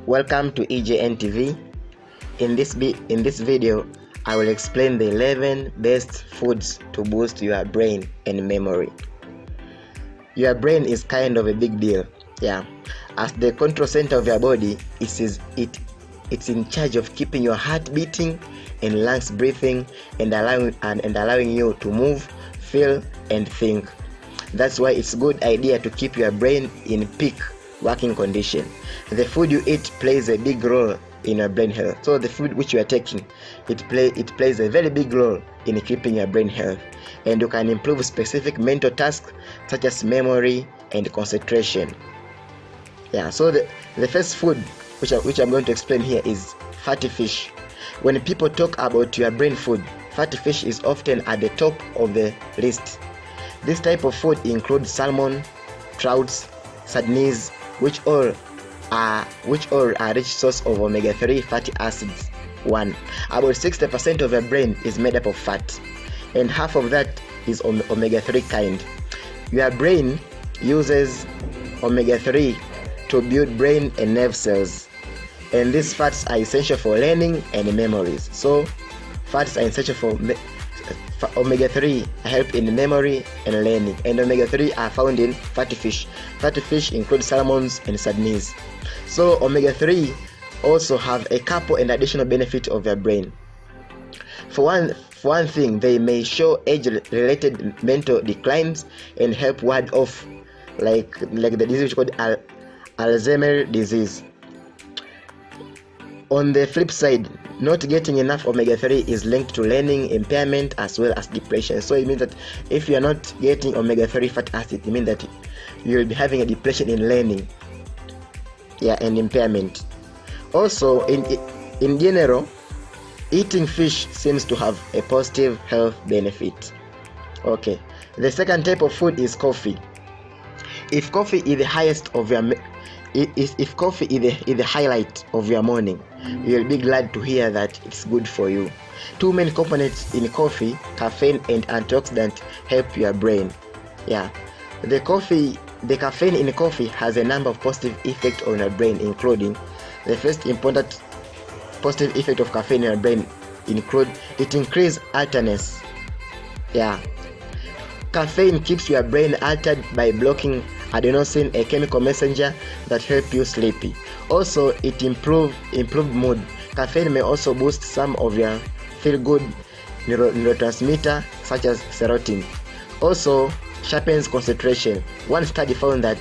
Welcome to EJN TV. In this video, I will explain the 11 best foods to boost your brain and memory. Your brain is kind of a big deal, as the control center of your body. It's in charge of keeping your heart beating and lungs breathing and allowing you to move, feel, and think. That's why it's a good idea to keep your brain in peak working condition. The food you eat plays a big role in your brain health. So the food which you are taking, it plays a very big role in keeping your brain health, and you can improve specific mental tasks such as memory and concentration. So the first food which I'm going to explain here is fatty fish. When people talk about your brain food, fatty fish is often at the top of the list. This type of food includes salmon, trouts, sardines, which all are rich source of omega-3 fatty acids. About 60% of your brain is made up of fat, and half of that is omega-3 kind. Your brain uses omega-3 to build brain and nerve cells, and these fats are essential for learning and memories. So fats are essential for omega-3 help in memory and learning, and omega-3 are found in fatty fish. Fatty fish include salmons and sardines. So omega-3 also have a couple and additional benefits of your brain. For one thing, they may show age-related mental declines and help ward off like the disease called Alzheimer's disease. On the flip side, not getting enough omega-3 is linked to learning impairment as well as depression. So it means that if you are not getting omega-3 fatty acid, it means that you will be having a depression in learning, and impairment. Also, in general, eating fish seems to have a positive health benefit. Okay, the second type of food is coffee. If coffee is the highest of your If coffee is the highlight of your morning, you'll be glad to hear that it's good for you. Two main components in coffee, caffeine and antioxidant, help your brain. The caffeine in coffee has a number of positive effects on your brain, including the first important positive effect of caffeine in your brain include it increases alertness. Caffeine keeps your alert altered by blocking adenosine, a chemical messenger that helps you sleepy. Also, it improved mood. Caffeine may also boost some of your feel-good neurotransmitter such as serotonin. Also, sharpens concentration. One study found that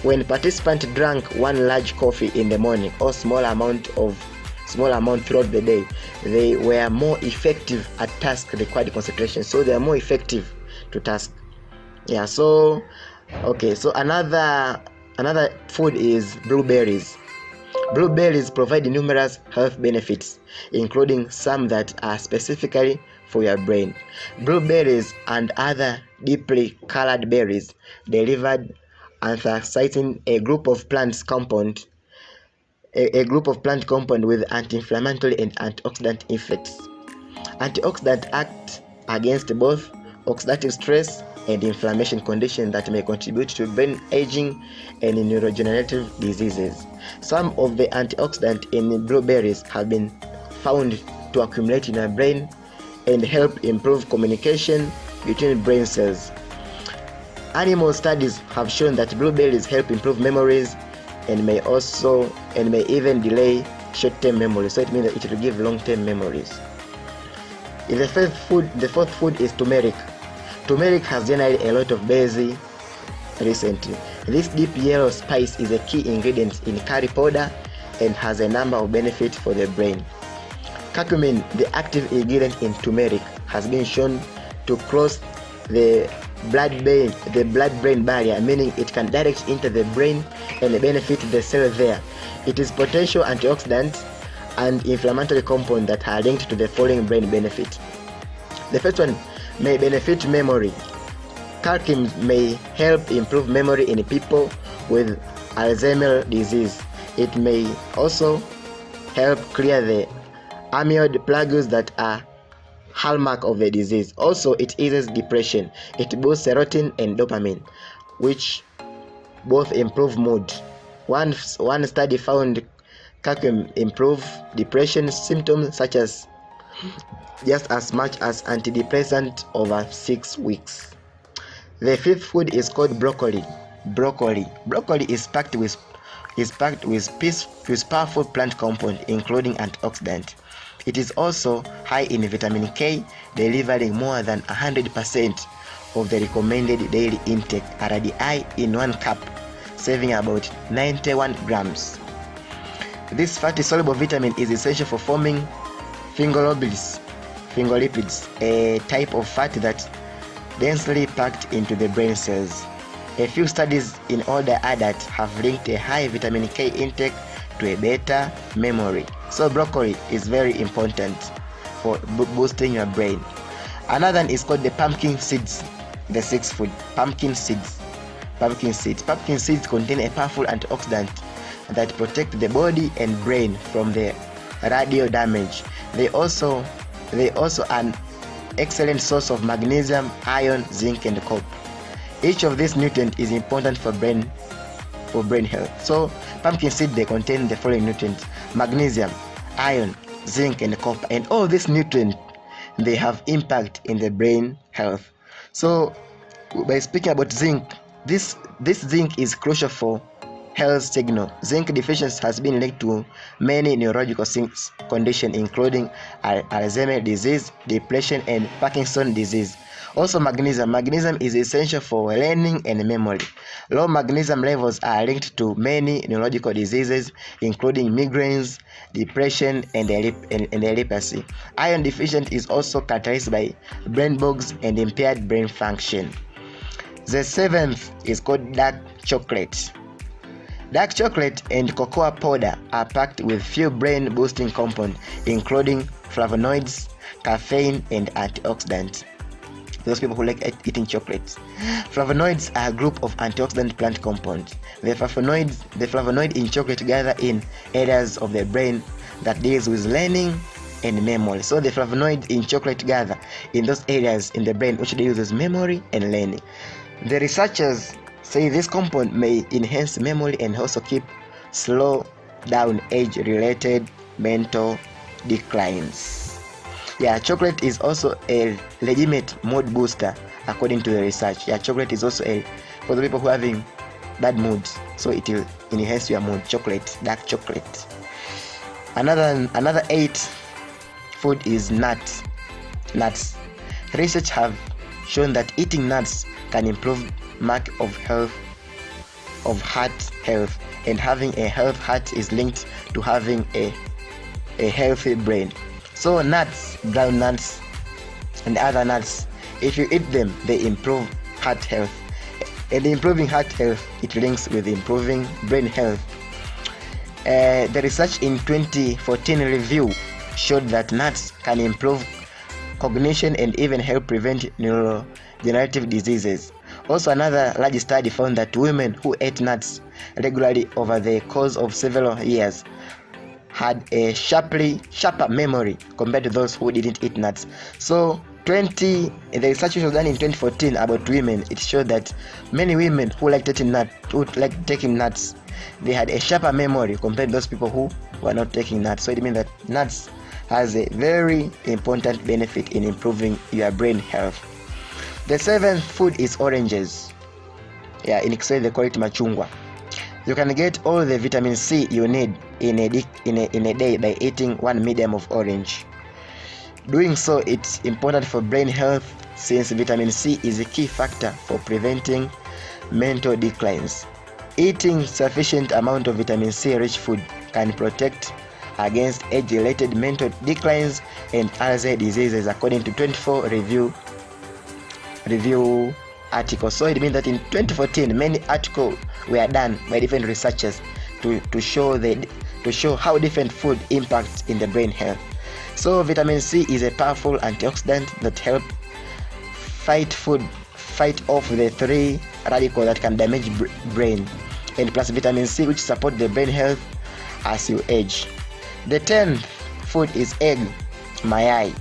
when participants drank one large coffee in the morning or small amount throughout the day, they were more effective at tasks required concentration. So they are more effective to task. So another food is blueberries. Blueberries provide numerous health benefits, including some that are specifically for your brain. Blueberries and other deeply colored berries delivered anthocyanin, a group of plant compound with anti-inflammatory and antioxidant effects. Antioxidants act against both oxidative stress and inflammation conditions that may contribute to brain aging and neurodegenerative diseases. Some of the antioxidants in blueberries have been found to accumulate in your brain and help improve communication between brain cells. Animal studies have shown that blueberries help improve memories and may even delay short-term memory. So it means that it will give long-term memories. The fourth food is turmeric. Turmeric has generated a lot of buzz recently. This deep yellow spice is a key ingredient in curry powder and has a number of benefits for the brain. Curcumin, the active ingredient in turmeric, has been shown to cross the blood-brain barrier, meaning it can direct into the brain and benefit the cell there. It is potential antioxidant and inflammatory compound that are linked to the following brain benefit. The first one may benefit memory. Curcumin may help improve memory in people with Alzheimer's disease. It may also help clear the amyloid plaques that are hallmark of the disease. Also, it eases depression. It boosts serotonin and dopamine, which both improve mood. One study found curcumin improve depression symptoms such as just as much as antidepressant over 6 weeks. The fifth food is called broccoli. Broccoli is packed with powerful plant compound including antioxidant. It is also high in vitamin K, delivering more than 100% of the recommended daily intake RDI in 1 cup, saving about 91 grams. This fatty soluble vitamin is essential for forming phingolipids, a type of fat that densely packed into the brain cells. A few studies in older adults have linked a high vitamin K intake to a better memory. So broccoli is very important for boosting your brain. Another one is called the pumpkin seeds. The sixth food, pumpkin seeds. Pumpkin seeds contain a powerful antioxidant that protect the body and brain from the radio damage. They also an excellent source of magnesium, iron, zinc, and copper. Each of these nutrients is important for brain health. So pumpkin seed, they contain the following nutrients: magnesium, iron, zinc, and copper. And all these nutrients, they have impact in the brain health. So by speaking about zinc, this zinc is crucial for health signal. Zinc deficiency has been linked to many neurological conditions including Alzheimer's disease, depression, and Parkinson's disease. Also magnesium is essential for learning and memory. Low magnesium levels are linked to many neurological diseases including migraines, depression, and epilepsy. Iron deficiency is also characterized by brain bogs and impaired brain function. The seventh is called dark chocolate. Dark chocolate and cocoa powder are packed with few brain boosting compounds including flavonoids, caffeine, and antioxidants. Those people who like eating chocolates. Flavonoids are a group of antioxidant plant compounds. The flavonoid in chocolate gather in areas of the brain that deals with learning and memory. So the flavonoids in chocolate gather in those areas in the brain which deals with memory and learning. The researchers say this compound may enhance memory and also slow down age-related mental declines. Chocolate is also a legitimate mood booster according to the research. Chocolate is also for the people who are having bad moods, so it will enhance your mood. Chocolate, dark chocolate. Another 8 food is nuts. Research have shown that eating nuts can improve mark of heart health, and having a healthy heart is linked to having a healthy brain. So nuts, brown nuts, and other nuts, if you eat them, they improve heart health. And improving heart health, it links with improving brain health. The research in 2014 review showed that nuts can improve cognition and even help prevent neurodegenerative diseases. Also, another large study found that women who ate nuts regularly over the course of several years had a sharper memory compared to those who didn't eat nuts. So the research was done in 2014 about women. It showed that many women who liked taking nuts, they had a sharper memory compared to those people who were not taking nuts. So it means that nuts has a very important benefit in improving your brain health. The seventh food is oranges. In Kiswahili they call it machungwa. You can get all the vitamin C you need in a day by eating 1 medium of orange. Doing so, it's important for brain health since vitamin C is a key factor for preventing mental declines. Eating sufficient amount of vitamin C rich food can protect against age-related mental declines and Alzheimer's diseases according to 24 review articles. So it means that in 2014 many articles were done by different researchers to show how different food impacts in the brain health. So vitamin C is a powerful antioxidant that help fight off the 3 radicals that can damage brain, and plus vitamin C which support the brain health as you age. The 10th food is egg, mayai.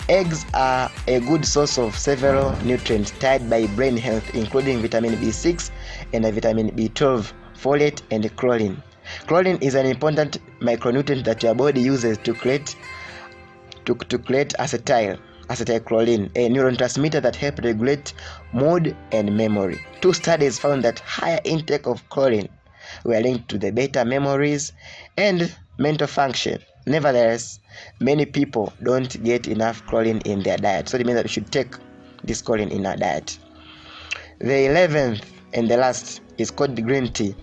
Eggs are a good source of several nutrients tied by brain health, including vitamin B6 and vitamin B12 folate, and choline. Choline is an important micronutrient that your body uses to create acetylcholine, a neurotransmitter that helps regulate mood and memory. 2 studies found that higher intake of choline were linked to the better memories and mental function. Nevertheless, many people don't get enough choline in their diet, so it means that we should take this choline in our diet. The 11th and the last is called green tea.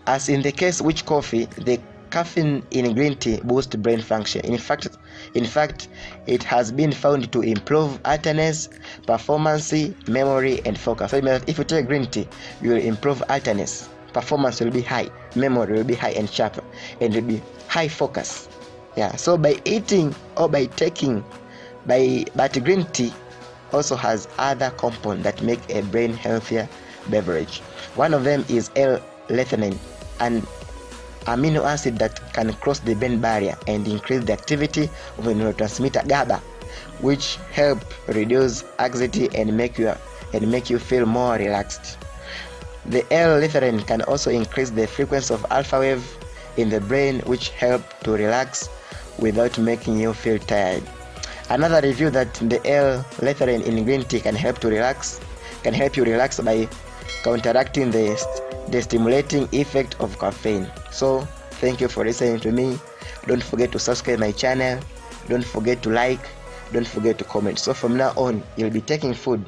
As in the case with coffee, the caffeine in green tea boosts brain function. In fact, it has been found to improve alertness, performance, memory, and focus. So it means that if you take green tea, you will improve alertness, performance will be high, memory will be high and sharp, and will be high focus. Yeah. So by eating or by taking, but green tea also has other compounds that make a brain healthier beverage. One of them is L-theanine, an amino acid that can cross the brain barrier and increase the activity of a neurotransmitter GABA, which help reduce anxiety and make you feel more relaxed. The L-theanine can also increase the frequency of alpha wave in the brain, which help to relax without making you feel tired. Another review that the L-theanine in green tea can help you relax by counteracting the stimulating effect of caffeine. So thank you for listening to me. Don't forget to subscribe my channel, don't forget to like, don't forget to comment. So from now on, you'll be taking food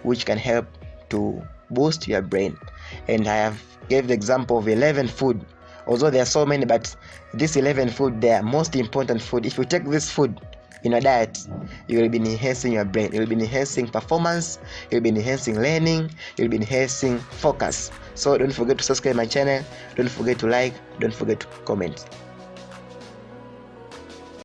which can help to boost your brain. And I have gave the example of 11 food, although there are so many, but this 11 food, they are most important food. If you take this food in your diet, you will be enhancing your brain, you will be enhancing performance, you will be enhancing learning, you will be enhancing focus. So don't forget to subscribe my channel, don't forget to like, don't forget to comment.